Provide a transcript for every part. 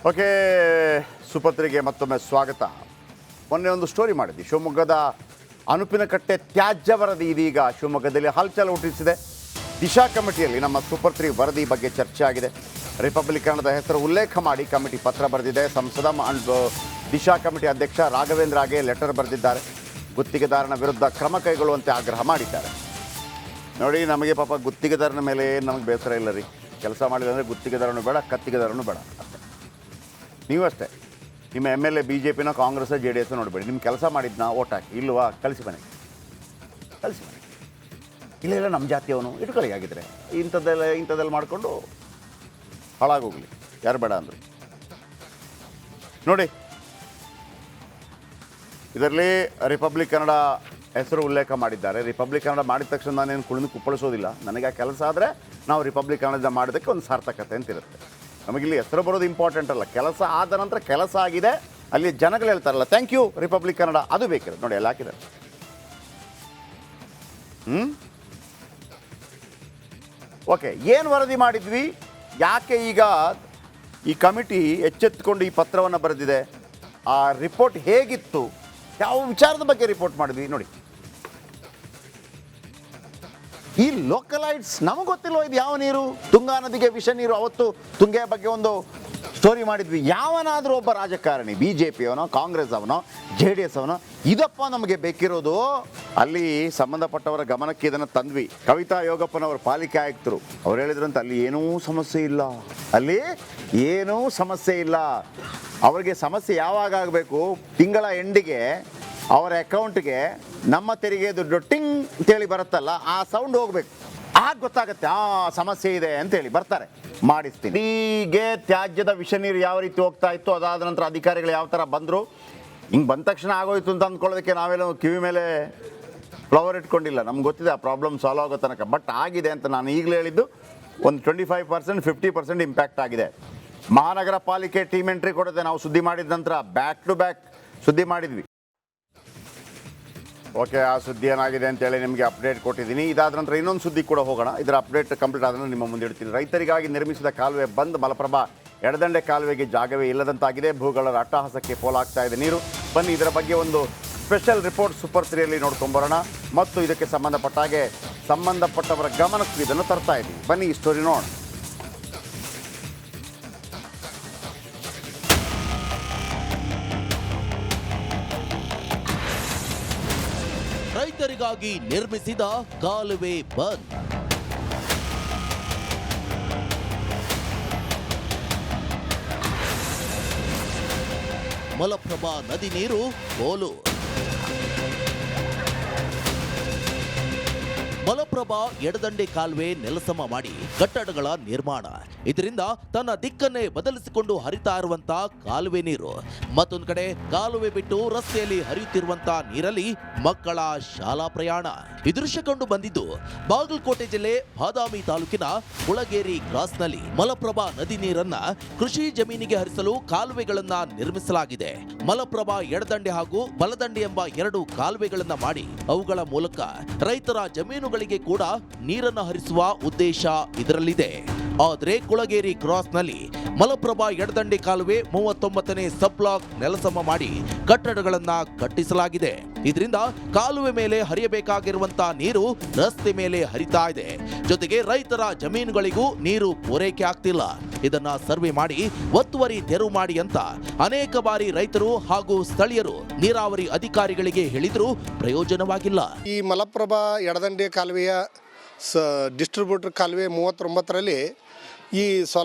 Okay, ಸುಪತ್ರಿಗೆ ಮತ್ತೊಮ್ಮೆ ಸ್ವಾಗತ. ಮೊನ್ನೆ ಒಂದು ಸ್ಟೋರಿ ಮಾಡಿದ್ವಿ. ಶಿವಮೊಗ್ಗದ ಅನುಪಿನಕಟ್ಟೆ ತ್ಯಾಜ್ಯ ವರದಿ ಇದೀಗ ಶಿವಮೊಗ್ಗದಲ್ಲಿ ಹಲ್ಚಲ್ ಹುಟ್ಟಿಸಿದೆ. ದಿಶಾ ಕಮಿಟಿಯಲ್ಲಿ ನಮ್ಮ ಸೂಪರ್ 3 ವರದಿ ಬಗ್ಗೆ ಚರ್ಚೆ ಆಗಿದೆ. ರಿಪಬ್ಲಿಕನದ ಹೆಸರು ಉಲ್ಲೇಖ ಮಾಡಿ ಕಮಿಟಿ ಪತ್ರ ಬರೆದಿದೆ. ಸಂಸದ ಅಂಡ್ ದಿಶಾ ಕಮಿಟಿ ಅಧ್ಯಕ್ಷ ರಾಘವೇಂದ್ರಗೆ ಲೆಟರ್ ಬರೆದಿದ್ದಾರೆ. ಗುತ್ತಿಗೆದಾರನ ವಿರುದ್ಧ ಕ್ರಮ ಕೈಗೊಳ್ಳುವಂತೆ ಆಗ್ರಹ ಮಾಡಿದ್ದಾರೆ. ನೋಡಿ, ನಮಗೆ ಪಾಪ ಗುತ್ತಿಗೆದಾರನ ಮೇಲೆ ನಮಗೆ ಬೇಸರ ಇಲ್ಲ ರೀ. ಕೆಲಸ ಮಾಡಿದಂದರೆ ಗುತ್ತಿಗೆದಾರನೂ ಬೇಡ, ಕತ್ತಿಗೆದಾರನೂ ಬೇಡ. ನೀವು ಅಷ್ಟೇ, ನಿಮ್ಮ MLA BJPನ ಕಾಂಗ್ರೆಸ್ JDS ನೋಡಬೇಡಿ. ನಿಮ್ಮ ಕೆಲಸ ಮಾಡಿದ್ನ ಓಟ್ ಹಾಕಿ, ಇಲ್ವಾ ಕಳಿಸಿ ಮನೆಗೆ, ಕಳಿಸಿ ಮನೆಗೆ. ಇಲ್ಲ ನಮ್ಮ ಜಾತಿಯವನು ಇಟ್ಕೊಳ್ಳಿ. ಆಗಿದ್ರೆ ಇಂಥದ್ದೆಲ್ಲ ಮಾಡಿಕೊಂಡು ಹಾಳಾಗೋಗಲಿ, ಯಾರು ಬೇಡ ಅಂದರು. ನೋಡಿ, ಇದರಲ್ಲಿ ರಿಪಬ್ಲಿಕ್ ಕನ್ನಡ ಹೆಸರು ಉಲ್ಲೇಖ ಮಾಡಿದ್ದಾರೆ. ರಿಪಬ್ಲಿಕ್ ಕನ್ನಡ ಮಾಡಿದ ತಕ್ಷಣ ನಾನೇನು ಕುಪ್ಪಳಿಸೋದಿಲ್ಲ. ನನಗೆ ಆ ಕೆಲಸ ಆದರೆ ನಾವು ರಿಪಬ್ಲಿಕ್ ಕನ್ನಡ ಮಾಡೋದಕ್ಕೆ ಒಂದು ಸಾರ್ಥಕತೆ ಅಂತಿರುತ್ತೆ. ನಮಗಿಲ್ಲಿ ಹೆಸರು ಬರೋದು ಇಂಪಾರ್ಟೆಂಟ್ ಅಲ್ಲ, ಕೆಲಸ ಆದ ನಂತರ ಕೆಲಸ ಆಗಿದೆ, ಅಲ್ಲಿ ಜನಗಳು ಹೇಳ್ತಾರಲ್ಲ ಥ್ಯಾಂಕ್ ಯು ರಿಪಬ್ಲಿಕ್ ಕನ್ನಡ, ಅದು ಬೇಕಿರೋದು. ನೋಡಿ, ಎಲ್ಲ ಹಾಕಿದ್ದಾರೆ. ಓಕೆ, ಏನು ವರದಿ ಮಾಡಿದ್ವಿ, ಯಾಕೆ ಈಗ ಈ ಕಮಿಟಿ ಎಚ್ಚೆತ್ತುಕೊಂಡು ಈ ಪತ್ರವನ್ನು ಬರೆದಿದೆ, ಆ ರಿಪೋರ್ಟ್ ಹೇಗಿತ್ತು, ಯಾವ ವಿಚಾರದ ಬಗ್ಗೆ ರಿಪೋರ್ಟ್ ಮಾಡಿದ್ವಿ ನೋಡಿ. ಈ ಲೋಕಲೈಟ್ಸ್ ನಮಗೆ ಗೊತ್ತಿಲ್ವ ಇದು ಯಾವ ನೀರು, ತುಂಗಾ ನದಿಗೆ ವಿಷ ನೀರು. ಅವತ್ತು ತುಂಗೆ ಬಗ್ಗೆ ಒಂದು ಸ್ಟೋರಿ ಮಾಡಿದ್ವಿ. ಯಾವನಾದರೂ ಒಬ್ಬ ರಾಜಕಾರಣಿ, BJP ಅವನೋ ಕಾಂಗ್ರೆಸ್ ಅವನೋ JDS ಅವನೋ, ಇದಪ್ಪ ನಮಗೆ ಬೇಕಿರೋದು. ಅಲ್ಲಿ ಸಂಬಂಧಪಟ್ಟವರ ಗಮನಕ್ಕೆ ಇದನ್ನು ತಂದ್ವಿ. ಕವಿತಾ ಯೋಗಪ್ಪನವರ ಪಾಲಿಕೆ ಆಯುಕ್ತರು ಅವ್ರು ಹೇಳಿದ್ರಂತ ಅಲ್ಲಿ ಏನೂ ಸಮಸ್ಯೆ ಇಲ್ಲ, ಅಲ್ಲಿ ಏನೂ ಸಮಸ್ಯೆ ಇಲ್ಲ. ಅವರಿಗೆ ಸಮಸ್ಯೆ ಯಾವಾಗ ಆಗಬೇಕು, ತಿಂಗಳ ಎಂಡಿಗೆ ಅವರ ಅಕೌಂಟ್ಗೆ ನಮ್ಮ ತೆರಿಗೆ ದುಡ್ಡು ಟಿಂಗ್ ಅಂತೇಳಿ ಬರುತ್ತಲ್ಲ, ಆ ಸೌಂಡ್ ಹೋಗ್ಬೇಕು. ಆಗ ಗೊತ್ತಾಗುತ್ತೆ ಆ ಸಮಸ್ಯೆ ಇದೆ ಅಂತೇಳಿ ಬರ್ತಾರೆ, ಮಾಡಿಸ್ತೀನಿ. ಹೀಗೆ ತ್ಯಾಜ್ಯದ ವಿಷ ನೀರು ಯಾವ ರೀತಿ ಹೋಗ್ತಾ ಇತ್ತು, ಅದಾದ ನಂತರ ಅಧಿಕಾರಿಗಳು ಯಾವ ಥರ ಬಂದರು, ಹಿಂಗೆ ಬಂದ ತಕ್ಷಣ ಆಗೋಯ್ತು ಅಂತ ಅಂದ್ಕೊಳ್ಳೋದಕ್ಕೆ ನಾವೆಲ್ಲ ಕಿವಿ ಮೇಲೆ ಫ್ಲವರ್ ಇಟ್ಕೊಂಡಿಲ್ಲ. ನಮ್ಗೆ ಗೊತ್ತಿದೆ ಆ ಪ್ರಾಬ್ಲಮ್ ಸಾಲ್ವ್ ಆಗೋ ತನಕ. ಬಟ್ ಆಗಿದೆ ಅಂತ ನಾನು ಈಗಲೇ ಹೇಳಿದ್ದು, ಒಂದು 25% 50% ಇಂಪ್ಯಾಕ್ಟ್ ಆಗಿದೆ. ಮಹಾನಗರ ಪಾಲಿಕೆ ಟೀಮ್ ಎಂಟ್ರಿ ಕೊಡುತ್ತೆ. ನಾವು ಸುದ್ದಿ ಮಾಡಿದ ನಂತರ ಬ್ಯಾಕ್ ಟು ಬ್ಯಾಕ್ ಸುದ್ದಿ ಮಾಡಿದ್ವಿ. ಓಕೆ, ಆ ಸುದ್ದಿ ಏನಾಗಿದೆ ಅಂತೇಳಿ ನಿಮಗೆ ಅಪ್ಡೇಟ್ ಕೊಟ್ಟಿದ್ದೀನಿ. ಇದಾದ ನಂತರ ಇನ್ನೊಂದು ಸುದ್ದಿ ಕೂಡ ಹೋಗೋಣ. ಇದರ ಅಪ್ಡೇಟ್ ಕಂಪ್ಲೀಟ್ ಆದ್ರೆ ನಿಮ್ಮ ಮುಂದೆ ಇಡ್ತೀನಿ. ರೈತರಿಗಾಗಿ ನಿರ್ಮಿಸಿದ ಕಾಲುವೆ ಬಂದ್, ಮಲಪ್ರಭಾ ಎಡದಂಡೆ ಕಾಲುವೆಗೆ ಜಾಗವೇ ಇಲ್ಲದಂತಾಗಿದೆ. ಭೂಗಳರ ಅಟ್ಟಹಾಸಕ್ಕೆ ಪೋಲಾಗ್ತಾ ಇದೆ ನೀರು. ಬನ್ನಿ, ಇದರ ಬಗ್ಗೆ ಒಂದು ಸ್ಪೆಷಲ್ ರಿಪೋರ್ಟ್ ಸೂಪರ್ 3ಯಲ್ಲಿ ನೋಡ್ಕೊಂಬರೋಣ ಮತ್ತು ಇದಕ್ಕೆ ಸಂಬಂಧಪಟ್ಟವರ ಗಮನಕ್ಕೂ ಇದನ್ನು ತರ್ತಾ ಇದ್ದೀವಿ. ಬನ್ನಿ, ಈ ಸ್ಟೋರಿ ನೋಡೋಣ. ರೈತರಿಗಾಗಿ ನಿರ್ಮಿಸಿದ ಕಾಲುವೆ ಬಂದ್. ಮಲಪ್ರಭಾ ನದಿ ನೀರು ಪೋಲು. ಮಲಪ್ರಭಾ ಎಡದಂಡೆ ಕಾಲುವೆ ನೆಲಸಮ ಮಾಡಿ ಕಟ್ಟಡಗಳ ನಿರ್ಮಾಣ. ಇದರಿಂದ ತನ್ನ ದಿಕ್ಕನ್ನೇ ಬದಲಿಸಿಕೊಂಡು ಹರಿತಾ ಇರುವಂತ ಕಾಲುವೆ ನೀರು. ಮತ್ತೊಂದು ಕಡೆ ಕಾಲುವೆ ಬಿಟ್ಟು ರಸ್ತೆಯಲ್ಲಿ ಹರಿಯುತ್ತಿರುವಂತ ನೀರಲ್ಲಿ ಮಕ್ಕಳ ಶಾಲಾ ಪ್ರಯಾಣ. ಈ ದೃಶ್ಯ ಕಂಡು ಬಂದಿದ್ದು ಬಾಗಲಕೋಟೆ ಜಿಲ್ಲೆ ಬಾದಾಮಿ ತಾಲೂಕಿನ ಕುಳಗೇರಿ ಕ್ರಾಸ್ನಲ್ಲಿ. ಮಲಪ್ರಭಾ ನದಿ ನೀರನ್ನ ಕೃಷಿ ಜಮೀನಿಗೆ ಹರಿಸಲು ಕಾಲುವೆಗಳನ್ನ ನಿರ್ಮಿಸಲಾಗಿದೆ. ಮಲಪ್ರಭಾ ಎಡದಂಡೆ ಹಾಗೂ ಬಲದಂಡೆ ಎಂಬ 2 ಕಾಲುವೆಗಳನ್ನ ಮಾಡಿ ಅವುಗಳ ಮೂಲಕ ರೈತರ ಜಮೀನುಗಳಿಗೆ ಕೂಡ ನೀರನ್ನು ಹರಿಸುವ ಉದ್ದೇಶ ಇದರಲ್ಲಿದೆ. ಆದರೆ ಕುಳಗೇರಿ ಕ್ರಾಸ್ನಲ್ಲಿ ಮಲಪ್ರಭಾ ಎಡದಂಡೆ ಕಾಲುವೆ 39ನೇ ಸಬ್ ಬ್ಲಾಕ್ ನೆಲಸಮ ಮಾಡಿ ಕಟ್ಟಡಗಳನ್ನ ಕಟ್ಟಿಸಲಾಗಿದೆ. ಇದರಿಂದ ಕಾಲುವೆ ಮೇಲೆ ಹರಿಯಬೇಕಾಗಿರುವಂತಹ ನೀರು ರಸ್ತೆ ಮೇಲೆ ಹರಿತಾ ಇದೆ. ಜೊತೆಗೆ ರೈತರ ಜಮೀನುಗಳಿಗೂ ನೀರು ಪೂರೈಕೆ ಆಗ್ತಿಲ್ಲ. ಇದನ್ನ ಸರ್ವೆ ಮಾಡಿ ಒತ್ತುವರಿ ತೆರವು ಮಾಡಿ ಅಂತ ಅನೇಕ ಬಾರಿ ರೈತರು ಹಾಗೂ ಸ್ಥಳೀಯರು ನೀರಾವರಿ ಅಧಿಕಾರಿಗಳಿಗೆ ಹೇಳಿದರೂ ಪ್ರಯೋಜನವಾಗಿಲ್ಲ. ಈ ಮಲಪ್ರಭಾ ಎಡದಂಡೆ ಕಾಲುವೆಯ ಡಿಸ್ಟ್ರಿಬ್ಯೂಟರ್ ಕಾಲುವೆ 39ರಲ್ಲಿ ಈ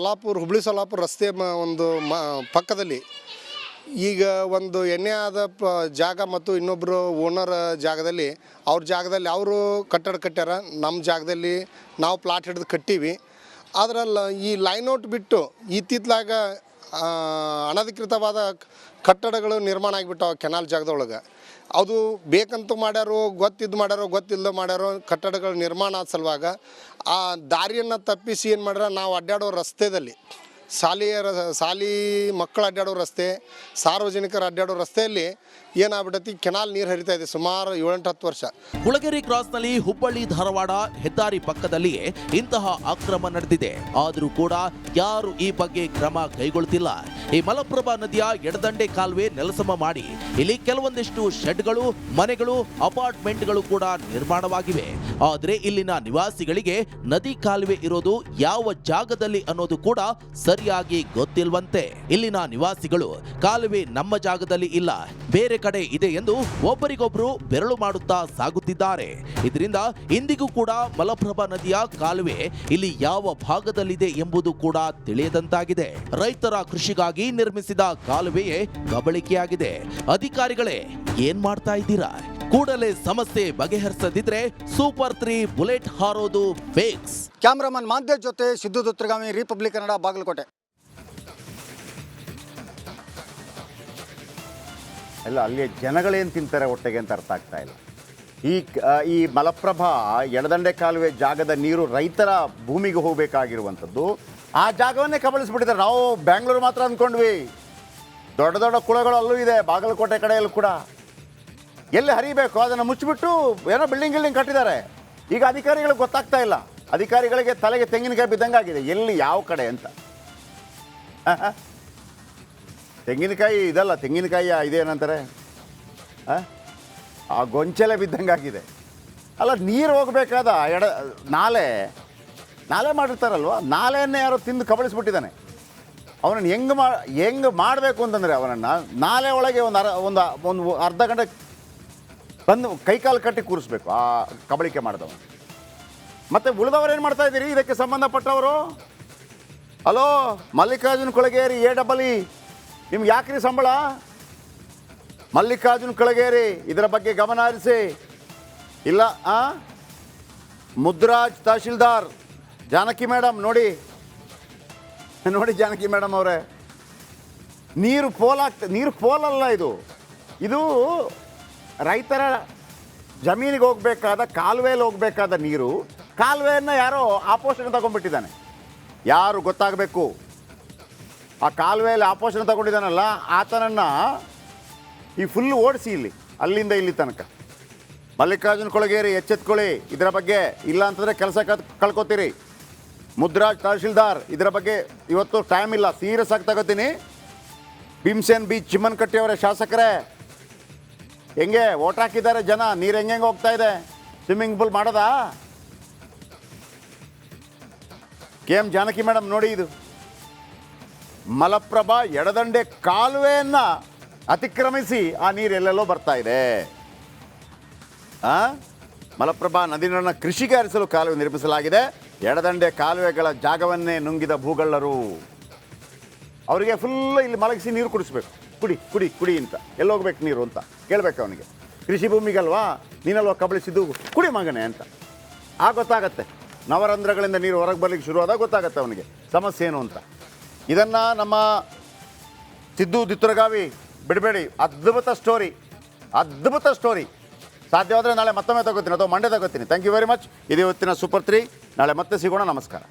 ಹುಬ್ಳಿ ಸೊಲ್ಲಾಪುರ ರಸ್ತೆ ಒಂದು ಪಕ್ಕದಲ್ಲಿ ಈಗ ಒಂದು ಎಣ್ಣೆ ಆದ ಜಾಗ ಮತ್ತು ಇನ್ನೊಬ್ಬರು ಓನರ್ ಜಾಗದಲ್ಲಿ ಅವ್ರ ಜಾಗದಲ್ಲಿ ಅವರು ಕಟ್ಟಡ ಕಟ್ಟ್ಯಾರ. ನಮ್ಮ ಜಾಗದಲ್ಲಿ ನಾವು ಪ್ಲಾಟ್ ಹಿಡಿದು ಕಟ್ಟೀವಿ. ಅದರಲ್ಲಿ ಈ ಲೈನ್ಔಟ್ ಬಿಟ್ಟು ಇತ್ತಿತ್ತಲಾಗ ಅನಧಿಕೃತವಾದ ಕಟ್ಟಡಗಳು ನಿರ್ಮಾಣ ಆಗಿಬಿಟ್ಟವು ಕೆನಾಲ್ ಜಾಗದೊಳಗೆ. ಅದು ಬೇಕಂತೂ ಮಾಡ್ಯಾರೋ, ಗೊತ್ತಿಲ್ಲದ ಮಾಡ್ಯಾರೋ ಕಟ್ಟಡಗಳು ನಿರ್ಮಾಣ ಆದ ಸಲುವಾಗ ಆ ದಾರಿಯನ್ನು ತಪ್ಪಿಸಿ ಏನು ಮಾಡ್ಯಾರ, ನಾವು ಅಡ್ಡಾಡೋ ರಸ್ತೆಯಲ್ಲಿ ಸಾಲಿ ಮಕ್ಕಳು ಅಡ್ಡಾಡೋ ರಸ್ತೆ, ಸಾರ್ವಜನಿಕರು ಅಡ್ಡಾಡೋ ರಸ್ತೆಯಲ್ಲಿ ಏನಾಗ್ಬಿಟ್ಟೈತಿ, ಕೆನಾಲ್ ನೀರು ಹರಿತಾ ಇದೆ ಸುಮಾರು 7-10 ವರ್ಷ. ಕುಳಗೇರಿ ಕ್ರಾಸ್ನಲ್ಲಿ ಹುಬ್ಬಳ್ಳಿ ಧಾರವಾಡ ಹೆದ್ದಾರಿ ಪಕ್ಕದಲ್ಲಿಯೇ ಇಂತಹ ಅಕ್ರಮ ನಡೆದಿದೆ. ಆದರೂ ಕೂಡ ಯಾರು ಈ ಬಗ್ಗೆ ಕ್ರಮ ಕೈಗೊಳ್ಳುತ್ತಿಲ್ಲ. ಈ ಮಲಪ್ರಭಾ ನದಿಯ ಎಡದಂಡೆ ಕಾಲುವೆ ನೆಲಸಮ ಮಾಡಿ ಇಲ್ಲಿ ಕೆಲವೊಂದಿಷ್ಟು ಶೆಡ್ಗಳು, ಮನೆಗಳು, ಅಪಾರ್ಟ್ಮೆಂಟ್ಗಳು ಕೂಡ ನಿರ್ಮಾಣವಾಗಿವೆ. ಆದರೆ ಇಲ್ಲಿನ ನಿವಾಸಿಗಳಿಗೆ ನದಿ ಕಾಲುವೆ ಇರೋದು ಯಾವ ಜಾಗದಲ್ಲಿ ಅನ್ನೋದು ಕೂಡ ಸರಿಯಾಗಿ ಗೊತ್ತಿಲ್ವಂತೆ. ಇಲ್ಲಿನ ನಿವಾಸಿಗಳು ಕಾಲುವೆ ನಮ್ಮ ಜಾಗದಲ್ಲಿ ಇಲ್ಲ, ಬೇರೆ ಕಡೆ ಇದೆ ಎಂದು ಒಬ್ಬರಿಗೊಬ್ಬರು ಬೆರಳು ಮಾಡುತ್ತಾ ಸಾಗುತ್ತಿದ್ದಾರೆ. ಇದರಿಂದ ಇಂದಿಗೂ ಕೂಡ ಮಲಪ್ರಭಾ ನದಿಯ ಕಾಲುವೆ ಇಲ್ಲಿ ಯಾವ ಭಾಗದಲ್ಲಿದೆ ಎಂಬುದು ಕೂಡ ತಿಳಿಯದಂತಾಗಿದೆ. ರೈತರ ಕೃಷಿಗಾಗಿ ನಿರ್ಮಿಸಿದ ಕಾಲುವೆಯೇ ಕಬಳಿಕೆಯಾಗಿದೆ. ಅಧಿಕಾರಿಗಳೇ ಏನ್ ಮಾಡ್ತಾ ಇದ್ದೀರಾ? ಕೂಡಲೇ ಸಮಸ್ಯೆ ಬಗೆಹರಿಸದಿದ್ರೆ ಸೂಪರ್ 3 ಬುಲೆಟ್ ಹಾರೋದು ಫಿಕ್ಸ್. ಕ್ಯಾಮ್ರಾಮನ್ ಮಾಂತೇಶ್ ಜೊತೆ ಸಿದ್ದು ದುತ್ರಗಾಮಿ, ರಿಪಬ್ಲಿಕ್ ಕನ್ನಡ, ಬಾಗಲಕೋಟೆ. ಅಲ್ಲ, ಅಲ್ಲಿಯ ಜನಗಳೇನು ತಿಂತಾರೆ ಹೊಟ್ಟೆಗೆ ಅಂತ ಅರ್ಥ ಆಗ್ತಾ ಇಲ್ಲ. ಈ ಮಲಪ್ರಭಾ ಎಡದಂಡೆ ಕಾಲುವೆ ಜಾಗದ ನೀರು ರೈತರ ಭೂಮಿಗೆ ಹೋಗಬೇಕಾಗಿರುವಂಥದ್ದು. ಆ ಜಾಗವನ್ನೇ ಕಬಳಿಸ್ಬಿಟ್ಟಿದ್ದಾರೆ. ನಾವು ಬ್ಯಾಂಗ್ಳೂರು ಮಾತ್ರ ಅಂದ್ಕೊಂಡ್ವಿ, ದೊಡ್ಡ ದೊಡ್ಡ ಕುಳಗಳು ಅಲ್ಲೂ ಇದೆ, ಬಾಗಲಕೋಟೆ ಕಡೆಯಲ್ಲೂ ಕೂಡ. ಎಲ್ಲಿ ಹರಿಬೇಕು ಅದನ್ನು ಮುಚ್ಚಿಬಿಟ್ಟು ಏನೋ ಬಿಲ್ಡಿಂಗ್ ಕಟ್ಟಿದ್ದಾರೆ. ಈಗ ಅಧಿಕಾರಿಗಳಿಗೆ ಗೊತ್ತಾಗ್ತಾ ಇಲ್ಲ. ಅಧಿಕಾರಿಗಳಿಗೆ ತಲೆಗೆ ತೆಂಗಿನಕಾಯಿ ಬಿದ್ದಂಗಾಗಿದೆ, ಎಲ್ಲಿ ಯಾವ ಕಡೆ ಅಂತ. ತೆಂಗಿನಕಾಯಿ ಇದಲ್ಲ, ತೆಂಗಿನಕಾಯಿ ಇದೇನಂತಾರೆ, ಆ ಗೊಂಚಲೆ ಬಿದ್ದಂಗಾಗಿದೆ. ಅಲ್ಲ, ನೀರು ಹೋಗಬೇಕಾದ ನಾಲೆ ಮಾಡಿರ್ತಾರಲ್ವ, ನಾಲೆಯನ್ನೇ ಯಾರೋ ತಿಂದು ಕಬಳಿಸ್ಬಿಟ್ಟಿದ್ದಾನೆ. ಅವನನ್ನು ಹೆಂಗೆ ಮಾಡಬೇಕು ಅಂತಂದರೆ ಅವನನ್ನು ನಾಲೆ ಒಳಗೆ ಒಂದು ಅರ್ಧ ಗಂಟೆ ಬಂದು ಕೈಕಾಲು ಕಟ್ಟಿ ಕೂರಿಸ್ಬೇಕು ಆ ಕಬಳಿಕೆ ಮಾಡಿದವನು. ಮತ್ತು ಉಳಿದವರು ಏನು ಮಾಡ್ತಾ ಇದ್ದೀರಿ ಇದಕ್ಕೆ ಸಂಬಂಧಪಟ್ಟವರು? ಹಲೋ, ಮಲ್ಲಿಕಾರ್ಜುನ್ ಕೊಳಗೇರಿ AEE, ನಿಮ್ಗೆ ಯಾಕ್ರಿ ಸಂಬಳ? ಮಲ್ಲಿಕಾರ್ಜುನ್ ಕೊಳಗೇರಿ ಇದರ ಬಗ್ಗೆ ಗಮನ ಹರಿಸಿ. ಇಲ್ಲ, ಮುದ್ರಾಜ್ ತಹಶೀಲ್ದಾರ್, ಜಾನಕಿ ಮೇಡಮ್, ನೋಡಿ ಜಾನಕಿ ಮೇಡಮ್ ಅವರೇ, ನೀರು ಪೋಲಲ್ಲ ಇದು ರೈತರ ಜಮೀನಿಗೆ ಹೋಗಬೇಕಾದ, ಕಾಲುವೆಯಲ್ಲಿ ಹೋಗಬೇಕಾದ ನೀರು. ಕಾಲುವೆಯನ್ನು ಯಾರೋ ಆಪೋಷಣೆ ತಗೊಂಡ್ಬಿಟ್ಟಿದ್ದಾನೆ. ಯಾರು ಗೊತ್ತಾಗಬೇಕು, ಆ ಕಾಲುವೆಯಲ್ಲಿ ಆಪೋಷಣೆ ತಗೊಂಡಿದ್ದಾನಲ್ಲ ಆತನನ್ನು ಈ ಫುಲ್ಲು ಓಡಿಸಿ ಅಲ್ಲಿಂದ ಇಲ್ಲಿ ತನಕ. ಮಲ್ಲಿಕಾರ್ಜುನ್ ಕೊಳಗೇರಿ, ಎಚ್ಚೆತ್ಕೊಳ್ಳಿ ಇದರ ಬಗ್ಗೆ, ಇಲ್ಲ ಅಂತಂದರೆ ಕೆಲಸ ಕಳ್ಕೊತೀರಿ. ಮುದ್ರಾಜ್ ತಹಶೀಲ್ದಾರ್, ಇದರ ಬಗ್ಗೆ ಇವತ್ತು ಟೈಮ್ ಇಲ್ಲ, ಸೀರಿಯಸ್ ಆಗಿ ತಗೋತೀನಿ. ಭೀಮಸೇನ್ ಬಿ ಚಿಮ್ಮನಕಟ್ಟಿಯವರೇ, ಶಾಸಕರೇ, ಹೆಂಗೆ ಓಟ್ ಹಾಕಿದ್ದಾರೆ ಜನ, ನೀರು ಹೆಂಗೆ ಹೋಗ್ತಾ ಇದೆ? ಸ್ವಿಮ್ಮಿಂಗ್ ಪೂಲ್ ಮಾಡೋದಾ? KM ಜಾನಕಿ ಮೇಡಮ್, ನೋಡಿ ಇದು ಮಲಪ್ರಭಾ ಎಡದಂಡೆ ಕಾಲುವೆಯನ್ನು ಅತಿಕ್ರಮಿಸಿ ಆ ನೀರು ಎಲ್ಲೆಲ್ಲೋ ಬರ್ತಾ ಇದೆ. ಮಲಪ್ರಭಾ ನದಿಯನ್ನು ಕೃಷಿಗೆ ಹರಿಸಲು ಕಾಲುವೆ ನಿರ್ಮಿಸಲಾಗಿದೆ. ಎಡದಂಡೆ ಕಾಲುವೆಗಳ ಜಾಗವನ್ನೇ ನುಂಗಿದ ಭೂಗಳ್ಳರು ಅವರಿಗೆ ಫುಲ್ ಇಲ್ಲಿ ಮಲಗಿಸಿ ನೀರು ಕುಡಿಸ್ಬೇಕು. ಕುಡಿ ಅಂತ, ಎಲ್ಲೋಗ್ಬೇಕು ನೀರು ಅಂತ ಕೇಳಬೇಕು ಅವನಿಗೆ. ಕೃಷಿ ಭೂಮಿಗಲ್ವಾ ನೀನಲ್ವ ಕಬಳಿಸಿದ್ದು, ಕುಡಿ ಮಗನೇ ಅಂತ. ಗೊತ್ತಾಗತ್ತೆ, ನವರಂಧ್ರಗಳಿಂದ ನೀರು ಹೊರಗೆ ಬರ್ಲಿಕ್ಕೆ ಶುರುವಾದಾಗ ಗೊತ್ತಾಗತ್ತೆ ಅವನಿಗೆ ಸಮಸ್ಯೆ ಏನು ಅಂತ. ಇದನ್ನು ನಮ್ಮ ಸಿದ್ದು ದುತ್ರಗಾವಿ ಬಿಡಬೇಡಿ, ಅದ್ಭುತ ಸ್ಟೋರಿ. ಸಾಧ್ಯವಾದರೆ ನಾಳೆ ಮತ್ತೊಮ್ಮೆ ತಗೋತೀನಿ ಅಥವಾ ಮಂಡೇ ತಗೋತೀನಿ. Thank you very much. ಇದು ಇವತ್ತಿನ ಸೂಪರ್ 3. ನಾಳೆ ಮತ್ತೆ ಸಿಗೋಣ. ನಮಸ್ಕಾರ.